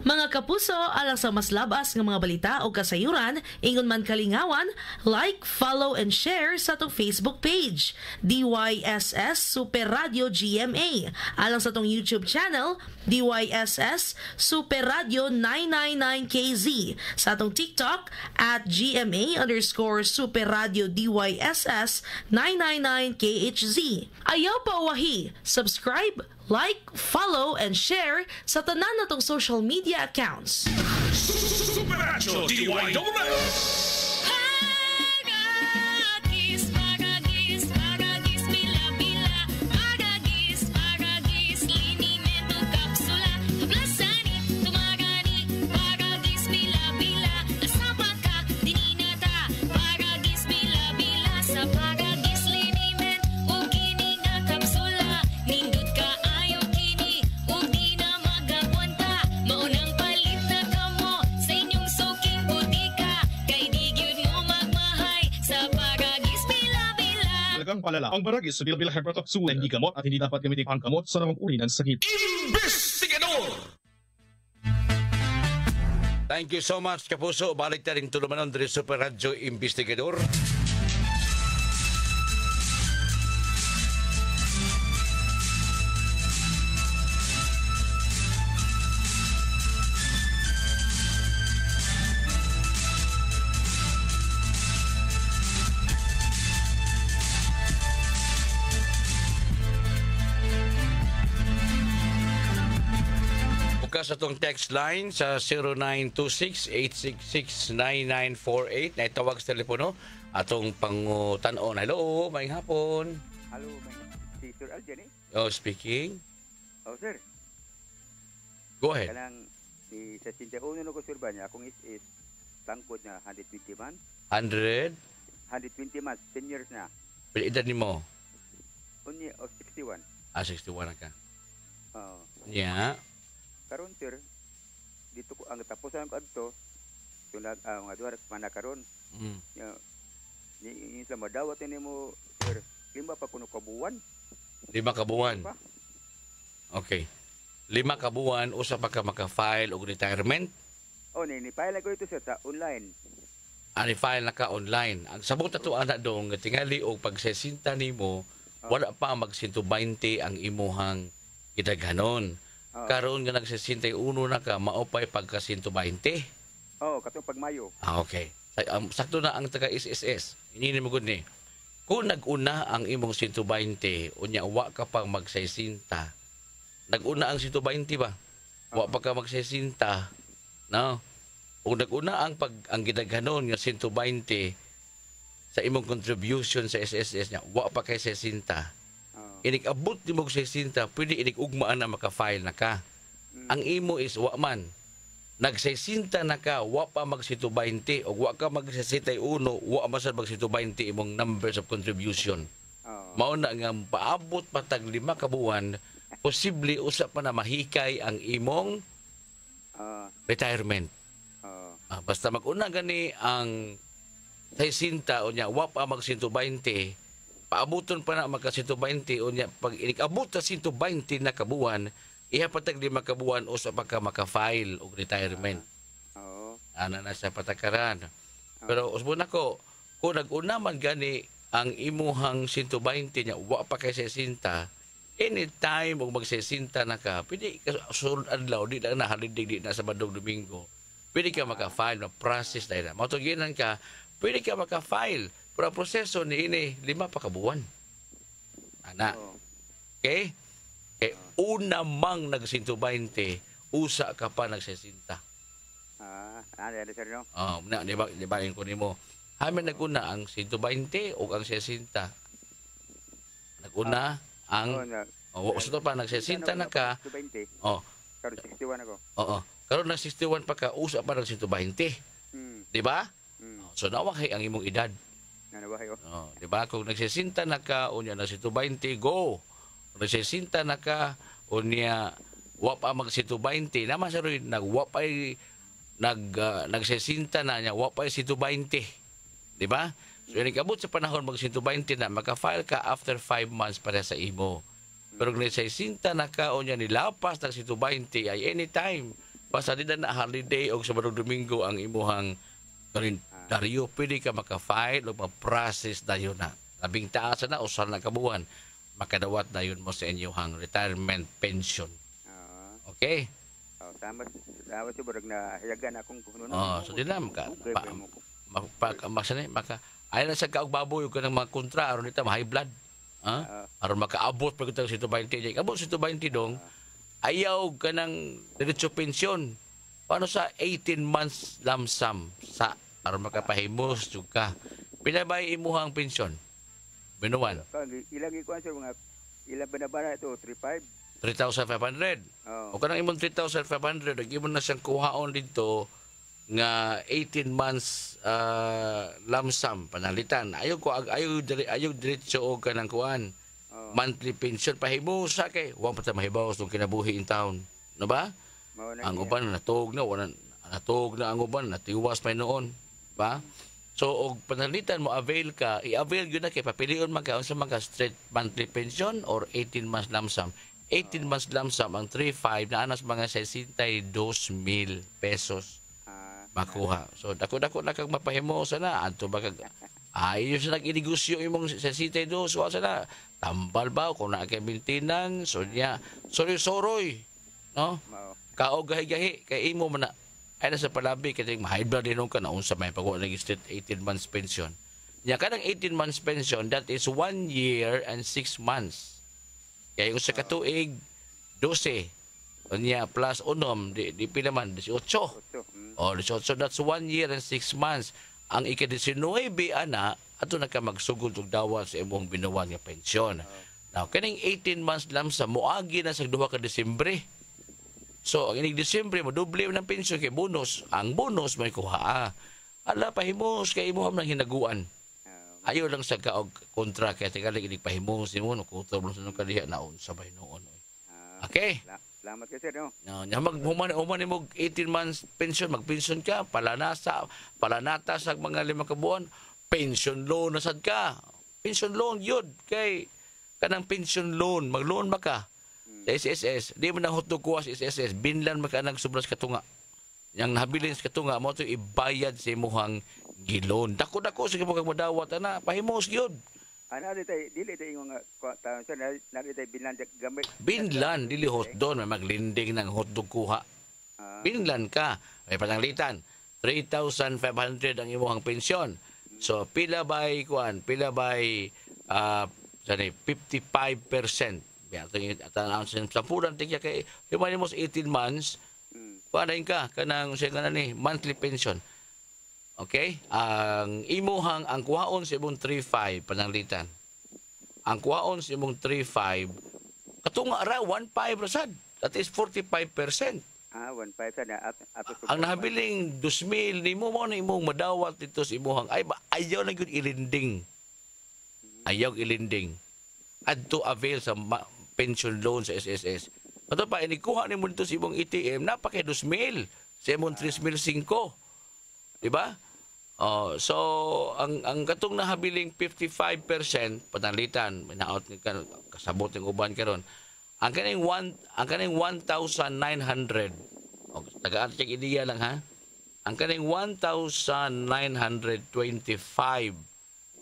Mga kapuso, alang sa mas labas ng mga balita o kasayuran, ingon man kalingawan, like, follow, and share sa itong Facebook page, DYSS Super Radio GMA. Alang sa itong YouTube channel, DYSS Super Radio 999KZ. Sa itong TikTok, at GMA_Super Radio DYSS 999KHZ. Ayaw pa wahi, subscribe, like, follow, and share sa tanan natong social media accounts. Super Radio DYWS. Palala. Ang baragis sa Bilabila Herbal Capsule hindi gamot at hindi dapat gamitin ang gamot sa namang uri ng sakit. Investigador! Thank you so much, kapuso. Balik na rin tulumanon dari Super Radio Investigador. ka sa tong text line sa 0926-866-9948 na itawag sa telepono atong pangutan-on. Hello, maayong hapon. Hello, si Sir Aljan Oh, speaking. Oh, sir. Go ahead. Kanang ni sa 61 no ko sir ba niya akong is tangkod na 120 man. 100? 120 months, 10 years na. Pili edad ni mo? Unyi, 61. 61 na ka. Oo. Yeah. Karon sir, dito ko ang tapusan ko adto. Tunag mga duha man karon. Ni sa madawat ni mo sir, 5 pa kuno ka buwan. 5 ka buwan. Okay. 5 ka buwan usa pa ka maka-file og retirement. Oh, ni file ko ito sir sa online. Ani file na ka online. Ang sabot ato ana dong tingali og pagsesinta nimo wala pa mag-120 ang imuhang gidaghanon. Karon nga nag-61 na ka maupay pagka 120. Oh, katong pag Mayo. Okay. Sakto na ang taga SSS. Inini mo gud ni. Kung nag-una ang imong 120 unya wa ka pang mag-60. Nag-una ang 120 ba? Wa pa ka mag-60. No? Kung nag-una ang gidaghanon nga 120 sa imong contribution sa SSS niya, wa pa kay 60. Inig-abot ni mo 60, pwede inig-ugmaan na maka-file na ka. Ang imo is wa man. Nag-60 na ka, wa pa mag-120 o wa ka mag-61, wa masad mag-120 imong numbers of contribution. Mao na nga paabot patag 5 ka buwan, posible usa pa na mahikay ang imong retirement. Basta mag-una gani ang 60 unya wa pa mag 120, paabuton pa na magka 120 unya pag inikabot sa 120 na kabuwan, ihapatag 5 kabuwan usa pa ka maka-file og retirement. Ana na sa patakaran. Pero usbon nako, kung nag-una man gani ang imuhang 120 nya wa pa kay 60, anytime og mag-60 na ka, pwede ka sunod adlaw di na holiday di na Sabado Domingo. Pwede ka maka-file na process dahil na. Matuginan ka, pwede ka maka-file. Pero ang proseso ni ini 5 pa ka buwan. Ana. Okay? Kaya una mang nag-120, usa ka pa nag-60. Ano sir no? Di ba ko nimo. Hamin naguna ang 120 o ang 60. Naguna ang usa pa nag-60 na ka. Oh. Karon 61 ako. Oo. Karon na 61 pa ka, usa pa nag 120. Di ba? So nawahay ang imong edad. Nawahay ko. Di ba? Kung nagsisinta na ka, unya na 120, go. Kung nagsisinta na ka, unya wa pa mag 120, naman sa rin nagwapay nagsisinta na niya, wa pa 120. Di ba? So inikabot sa panahon mag 120 na, maka-file ka after 5 months para sa imo. Pero kung nagsisinta na ka, unya nilapas ng 120 ay anytime. Basta di na holiday o Sabado Domingo ang imuhang kalendaryo, pwede ka maka-file o ma-process na yun na. Labing taas na, usal na kabuhan, makadawat na yun mo sa inyong retirement pension. Okay? Salamat sa barag na hayagan akong kuno. So di na, ayaw na sa kaog baboy ka ng mga kontra, aron nito, high blood. Aron makaabot pag ito sa 120. Abot sa 120 dong, ayaw ka ng diretso pensyon. Paano sa 18 months lump sum sa para makapahimos ka? Pinabay imuhang pensyon. Binuwan. Ilang ikuan sir mga ilang banabana ito 3,500. 3,500. O kanang imong 3,500, ag-imon na siyang kuhaon dito nga 18 months lump sum panalitan. Ayaw diretso og kanang kuan. Monthly pension pahimo sa kay wa pa ta mahibaw sa kinabuhi in town, no ba? Ang uban natug na ang uban natiwas pa noon, ba? So og panalitan mo avail ka, i-avail gyud na kay papilion man ka unsa man ka straight monthly pension or 18 months lump sum. 18 months lump sum ang 3,500 na anas mga 62,000 pesos makuha. So dako-dako na kag mapahimo sana adto ba kag ayo sa nag-inegosyo imong 62 wa sana tambal ba kung na kay bintinan so niya soroy no kaog gahi-gahi kay imo man na ay nasa palabi kay high blood din ka na unsa may pagwa lagi state 18 months pension nya kanang 18 months pension that is 1 year and 6 months kay usa ka tuig 12 Unya plus unom di pila man 18. Oh, 18, that's 1 year and 6 months. Ang ika-19 ana ato na ka magsugod og dawat sa imong binuwan nga pensyon. Now kaning 18 months lang sa moagi na sa duha ka Disyembre. So ang inig Disyembre mo doble ng pensyon kay bonus. Ang bonus may kuha. Ala pahimos kay imong nang hinaguan. Ayaw lang sa kaog kontra kay tingali inig pahimos nimo no kutob lang sa kadiha naon sabay noon. Okay? Salamat kayo, sir, no? No, human mo 18 months pension, magpension ka, palanata sa mga 5 ka buwan, pension loan na sad ka. Pension loan yun, kay kanang pension loan, mag-loan ba ka? Sa SSS, di mo na hotdog kuha sa SSS, binlan mo ka ng sobras katunga. Yang nahabilin sa katunga, mo ito ibayad sa imuhang gilon. Dako-dako sa mga madawat, pahimos yun. Dili tayo yung sir, nari tayo binlan gamit. Binlan, dili hotdog, may maglinding ng hotdog kuha. Binlan ka, may pananglitan. 3,500 ang imuhang pensyon. So, pila by 55%. Sa pulang tigya kay, yung mo sa 18 months, panayin ka, kanang monthly pension. Okay? Ang imuhang, ang kuhaon sa imong 3,500 pananglitan. Ang kuhaon sa imong 3,500, katunga ra, 1,500 rasad. That is 45%. 1,500 sana. Ang nahabiling 2,000, ni mo na imong madawat dito sa imuhang, ayaw na yun ilinding. Ayaw ilinding. At to avail sa pension loan sa SSS. Ito pa, inikuha ni mo dito sa imong ATM, napakay 2,000. Sa imong 3,500. Diba? So ang katong nahabiling 55% panalitan minaot kasabot ng uban karon ang kaning 1,900 tagaan check ideya lang ha ang kaning 1,925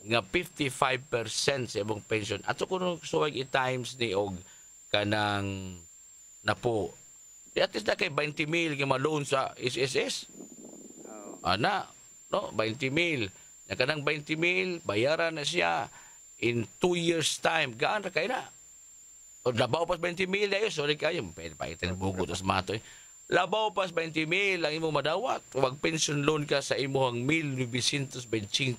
nga 55% sa imong pension ato kuno suwag i-times ni og kanang napo at least na kay 20,000 nga ma-loan sa SSS ana no 20,000 na kanang 20,000 bayaran na siya in 2 years time gaan ra kay na o labaw pas 20,000 ayo sorry kayo paitan bugo tas mato labaw pas 20,000 ang imong madawat wag pension loan ka sa imong 1,925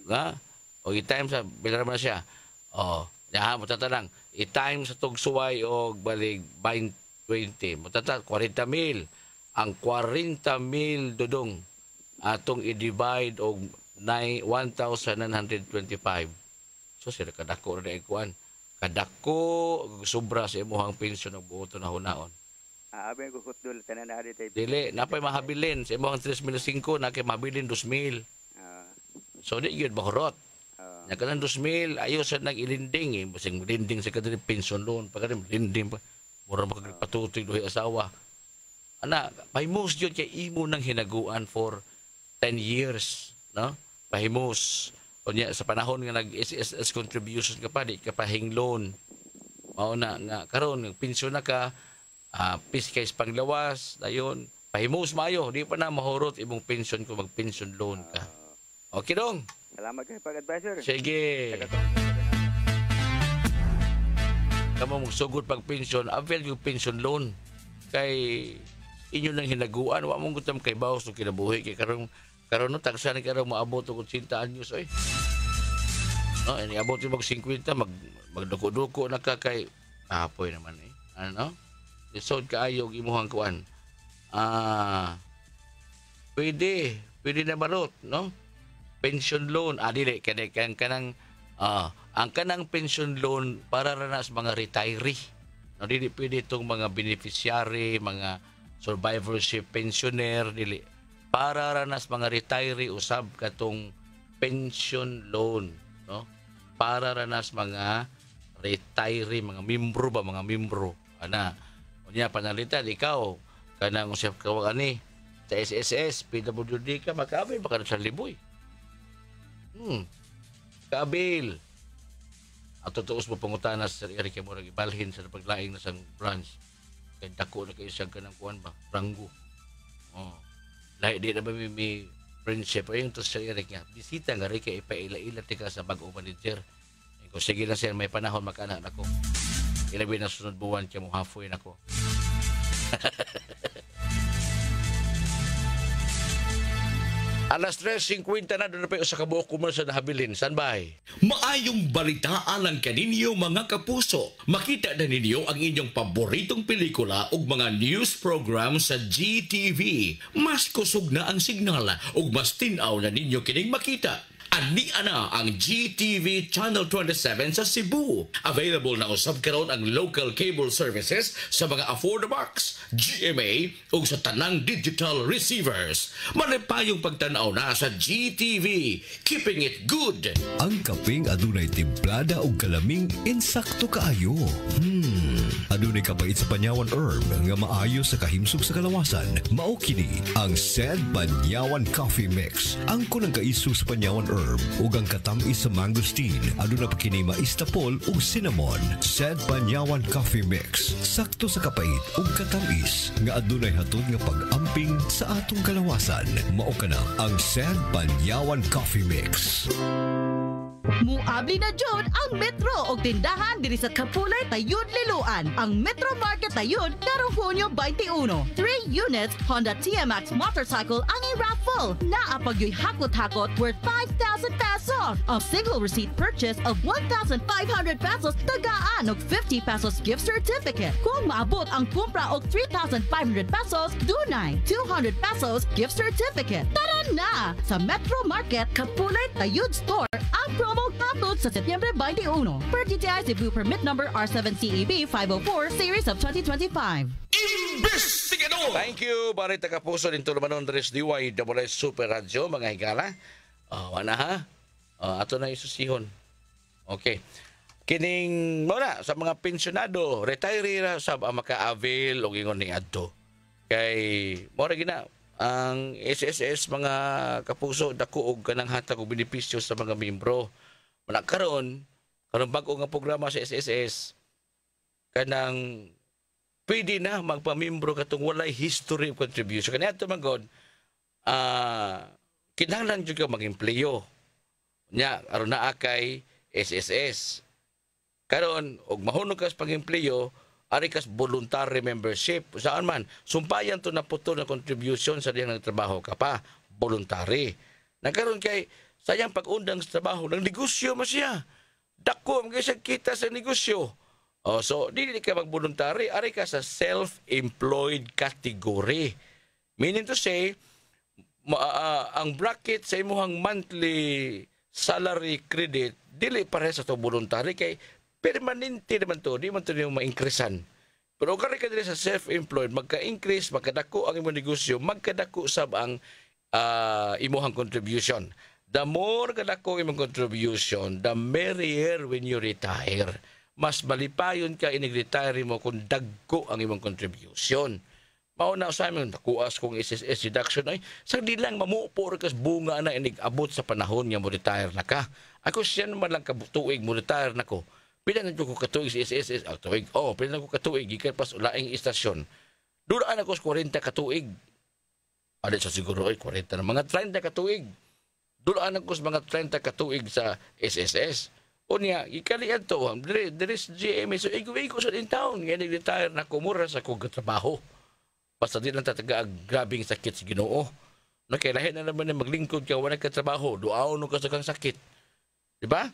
nga o i-time sa bilar na siya mo tatanang i-time sa tugsuway og balig 20 mo tata 40,000 ang 40,000 dudong atong i-divide og 1,925. So sila kadako na ikuan. Kadako sobra sa imong pensyon og buoto na hunaon. Abi ko hutdol tanan na tayo. Dili napay mahabilin sa imong 3,500 na kay mahabilin 2,000. So di gyud mahurot. Nya kanang 2,000 ayo sa nag-ilinding basing linding sa kadiri pension loan pagka linding pa mura magpatutoy duhay asawa. Ana, pahimos yun kay imo nang hinaguan for 10 years, no? Pahimos. O niya, sa panahon nga nag-SSS contributions ka pa, di ka pa hinglon. Mao na, nga, karon pinsyon na ka, piskais panglawas, dayon, pahimos maayo, di pa na mahurot imong pension kung mag-pension loan ka. Okay dong? Salamat kayo pag-advisor. Sige. Kamu magsugod pag-pension, avail yung pension loan. Kay inyo nang hinaguan, wa mong gutam kay bawas o kinabuhi kay karon no tagsa ni karon moabot og 80 anyos oy. No, ini abot yung mag 50 magduko-duko na ka kay apoy naman eh. Ano? Isod kaayo og imuhang kuan. Pwede na barot, no? Pension loan, dili kanang ang kanang pension loan para ra sa mga retiree. No, dili pwede itong mga beneficiary, mga survivorship pensioner, dili. Para ranas mga retiree usab katong pension loan, no? Para ranas mga retiree, mga membro ba, mga membro. Ana, unya panalitan ikaw kanang usab ka ani sa SSS, PWD ka makabil baka sa liboy. Kabil. At tutuos mo pangutana sa Eric mo ibalhin sa paglaing na sang branch. Kay dako na kayo siyang kanang kuan ba, Rango. Lahi di na ba may friendship. Ayun to sa Eric nga, bisita nga rin kay ipaila-ila tika sa bag-o manager. Kung sige na siya, may panahon makanak na ko. Ilabi na sunod buwan kaya mo halfway na ko. Alas 3:50 na doon na pa sa kabuok kumersa na habilin. San bay? Maayong balitaan lang kaninyo mga kapuso. Makita na ninyo ang inyong paboritong pelikula ug mga news program sa GTV. Mas kusog na ang signal ug mas tinaw na ninyo kining makita. Ani ana ang GTV Channel 27 sa Cebu. Available na usab karon ang local cable services sa mga AffordaBox, GMA ug sa tanang digital receivers. Manipayong pagtanaw na sa GTV. Keeping it good. Ang kaping adunay timplada ug kalaming insakto kaayo. Adunay kabait sa panyawan herb nga maayo sa kahimsog sa kalawasan. Mao kini ang Said Panyawan Coffee Mix. Ang kunang kaiso sa panyawan herb ug ang katamis sa mangosteen. Aduna pa kini maistapol ug cinnamon. Said Panyawan Coffee Mix. Sakto sa kapait ug katamis nga adunay hatod nga pag-amping sa atong kalawasan. Mao kana ang Said Panyawan Coffee Mix. Muabli na jud ang Metro og tindahan diri sa Kapulay Tayud Liloan. Ang Metro Market Tayud karong Hunyo 21. 3 units Honda TMX motorcycle ang i-raffle. Naapagyoy hakot-hakot worth 5,000 pesos. A single receipt purchase of 1,500 pesos tagaan og 50 pesos gift certificate. Kung maabot ang kumpra og 3,500 pesos, dunay 200 pesos gift certificate. Tara na sa Metro Market Kapulay Tayud Store. Ang promo katod sa Setyembre 21. Per DTI Cebu Permit Number R7CEB 504 Series of 2025. Investigador! Thank you, Barita Kapuso, din Tulumanon, Dres Diway, WS Super Radio, mga higala. Wala ha? Ato na isusihon. Okay. Kining, muna, sa mga pensionado, retiree ra sa maka-avail o gingon ni Adto. Kay, mora gina, ang SSS mga kapuso dako og kanang hatag og benepisyo sa mga miyembro. Mana karon bag-o nga programa sa SSS kanang pwede na magpamiyembro katong walay history of contribution. Kaniadto man god kinahanglan jud ka mag-empleyo. Nya aron naa kay SSS. Karon og mahunong ka sa pag-empleyo, ari kas voluntary membership. Saan man, sumpayan to na puto na contribution sa diyang nagtrabaho ka pa. Voluntary. Nagkaroon kay, sayang pag-undang sa trabaho, ng negosyo mo siya. Dako, mag-isag kita sa negosyo. So, di ka mag-voluntary, ari ka sa self-employed category. Meaning to say, ang bracket sa imuhang monthly salary credit, dili pareha sa to voluntary kay permanente naman to, di man to yung ma-increasean. Pero kung ka dili sa self-employed, magka-increase, magkadako ang imong negosyo, magkadako sab ang imuhang contribution. The more kadako imong contribution, the merrier when you retire. Mas malipayon ka inig-retire mo kung dagko ang imong contribution. Mauna sa amin, nakuas kong SSS deduction ay, sa di lang mamupo rin kas bunga na inig-abot sa panahon nga mo retire na ka. Ako siya naman lang kabutuig mo retire na ko. Pila na ko katuig sa SSS, tuig. Pila na ko katuig, gikan pas ulaing istasyon. Duraan ako sa 40 katuig. Ada sa siguro, 40 na. Mga 30 katuig. Duraan ako sa mga 30 katuig sa SSS. O niya, ikalian to, there is GMA. So, igo-igo sa din taon. Ngayon, nag-retire na kumura sa kong trabaho. Basta di lang tataga ang grabing sakit sa Ginoo. Nakailahin na naman na maglingkod ka, wala ka trabaho, duaw nung ka sa kang sakit. Diba?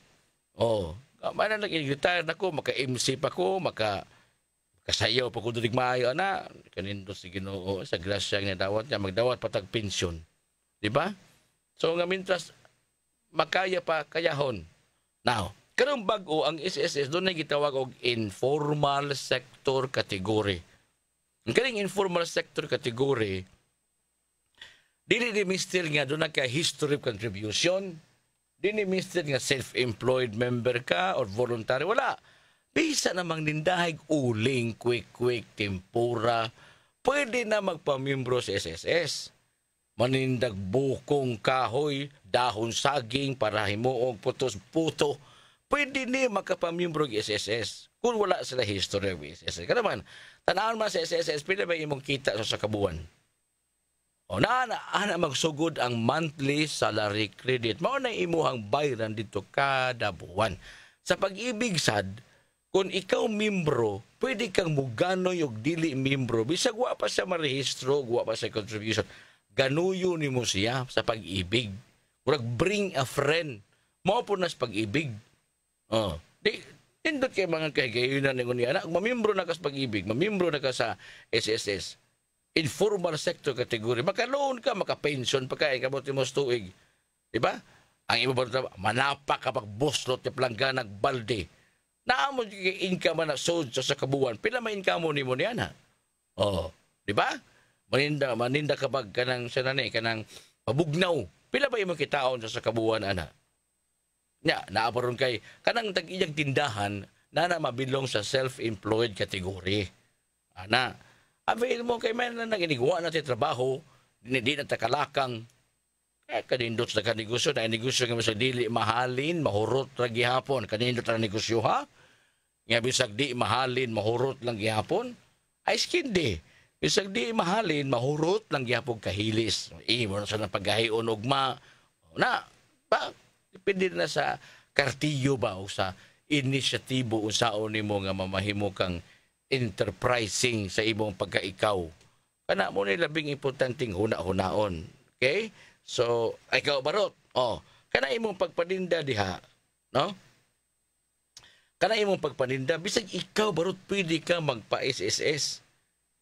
Mana nag-retire na ko, maka-MC pa ko, makasayaw pa ko dulig maayo na, kanindo si Ginoo, sa grasya nga dawat niya, magdawat patag pensyon. Diba? So nga mintras, makaya pa kayahon. Now, karong bag-o ang SSS, doon na gitawag og informal sector category. Ang kaning informal sector category, dili ni mister nga doon na ka history of contribution, dili ni mister nga self-employed member ka or voluntary, wala. Bisa namang nindahig uling, quick, tempura, pwede na magpamiyembro sa SSS. Manindag bukong kahoy, dahon saging, para himuog putos-puto, pwede ni magkapamiyembro ng SSS kung wala sila history of SSS. Kaya naman, tanaan man sa SSS, pwede ba imong kita sa kabuuan? O na magsugod ang monthly salary credit. Mao na imuhang bayaran dito kada buwan. Sa pag-ibig sad, kung ikaw membro, pwede kang muganoy og dili membro. Bisag wa pa siya marehistro, wa pa siya contribution. Ganuyo ni mo siya sa pag-ibig. Murag bring a friend. Mao po na sa pag-ibig. Tindot kay mga kahigayunan ng niya. Mamembro na ka sa pag-ibig, mamembro na ka sa SSS. Informal sector category. Maka-loan ka, maka-pension pa ka, ikabuti mo tuig. Diba? Ang iba ba manapak kapag boslot yung plangganag balde. Naamo yung income na sold sa kabuuan. Pila may income mo ni mo niya na? Diba? Maninda kapag kanang sanani, kanang pabugnaw. Pila ba yung kitaon sa kabuuan, ana? Naaparon kay kanang tag-iyang tindahan na mabilong sa self-employed category. Ana, avail mo kay man na naginigwa na ti trabaho, di na takalakang kanindot sa kanegosyo, na negosyo nga sa dili mahalin, mahurot lang gihapon. Kanindot na negosyo ha? Nga bisag di mahalin, mahurot lang gihapon. Ay skindi. Bisag di mahalin, mahurot lang gihapon kahilis. Mo na sa paggahion ugma. Depende na sa kartilyo ba o sa inisyatibo o saon nimo nga mamahimo kang enterprising sa imong pagkaikaw. Kana mo ni labing importanteng huna-hunaon. Okay? So, ikaw barot. Kana imong pagpaninda diha, no? Kana imong pagpaninda bisag ikaw barot pwede ka magpa-SSS.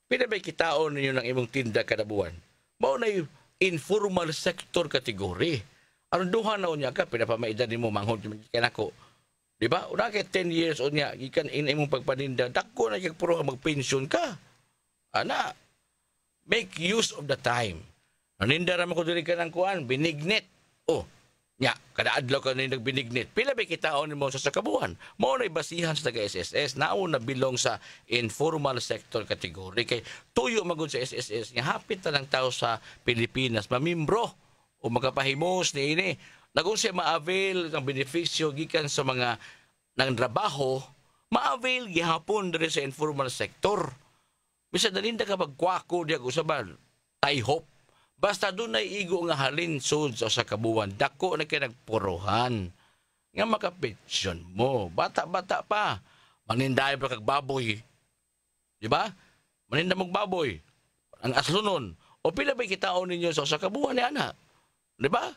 Pila ba kitaon ninyo ng imong tinda kada buwan? Mao na yung informal sector category. Aron duha na unya ka pinapamaidad nimo manghod kanako. Di ba? Una kay 10 years unya gikan imong pagpaninda, dako na kay puro magpension ka. Ana, make use of the time. Naninda ra man ko diri kanang kuan, binignet. Kada adlaw ka na nagbinignet. Pila ba kitaon nimo sa kabuan? Mao na basihan sa taga-SSS, nauna bilong sa informal sector category kay tuyo magud sa SSS nga hapit na lang tao sa Pilipinas mamembro o magapahimos ni ini. Nagkung siya ma-avail ng benepisyo gikan sa mga nang trabaho, ma-avail gihapon diri sa informal sector. Bisa dalinda ka magkwako diya usaban, tie-hop. Basta doon ay igo nga halin sud sa kabuwan, dako na kay nagpuruhan. Nga makapensyon mo. Bata-bata pa. Manindahay pa kag baboy. Di ba? Maninda mong baboy. Ang aslunon. O pila ba kitaon ninyo sa kabuwan ni ana? Di ba?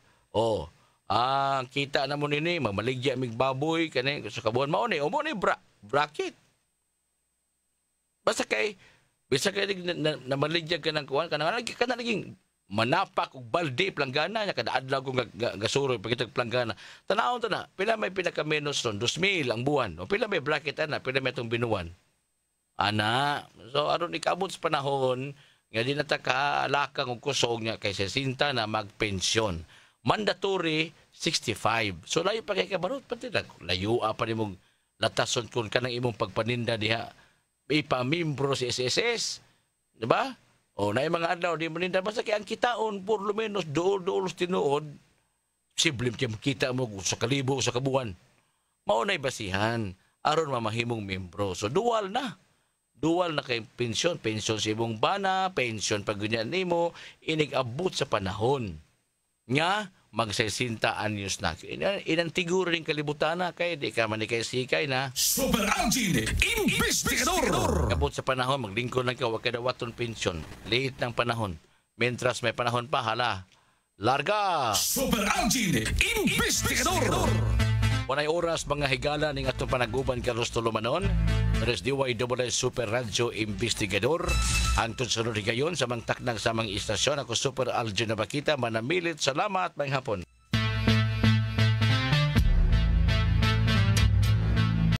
Kita na mo nini, mamaligya mig baboy, kani sa kabuhan mao ni, mo ni bracket. Basta kay namaligya ka ng kuwan, kana naging manapak og balde planggana nya kada adlaw ko gasuroy pagitag planggana. Tanawon ta na, pila may pinaka menos ron 2,000 ang buwan. O pila may bracket ana, pila may tong binuwan. Ana, so aron ikabot sa panahon nga di na ta kaalakang og kusog nya kay 60 na magpensyon. Mandatory 65. So layo pa kay kabarot pati layo pa nimong latason kun kanang imong pagpaninda diha. Ipamembro si SSS, di ba? Na yung mga adlaw, di mo ninda. Basta kaya ang kitaon, por lo menos, dool tinuod, siblim siya makita mo sa kalibo, sa kabuan. Maunay basihan, aron mamahimong membro. So, dual na. Dual na kay pensyon. Pensyon sa ibong bana, pensyon pag ganyan nimo, inigabot sa panahon. Nga, mag-60 anyos na. Inantiguro rin kalibutan na kay di ka manikay-sikay na. Super Algin, Investigador! Kabot sa panahon, maglingkod lang ka, wag ka dawaton pensyon. Late ng panahon. Mientras may panahon pa, hala. Larga! Super Algin, Investigador! Wanay oras mga higala ning atong panaguban Carlos Tolomanon. Tres DYWS Super Radio Investigador. Hangtod sunod higayon sa mga taknang samang istasyon. Ako Super Algin na Bakita. Manamilit. Salamat, may hapon.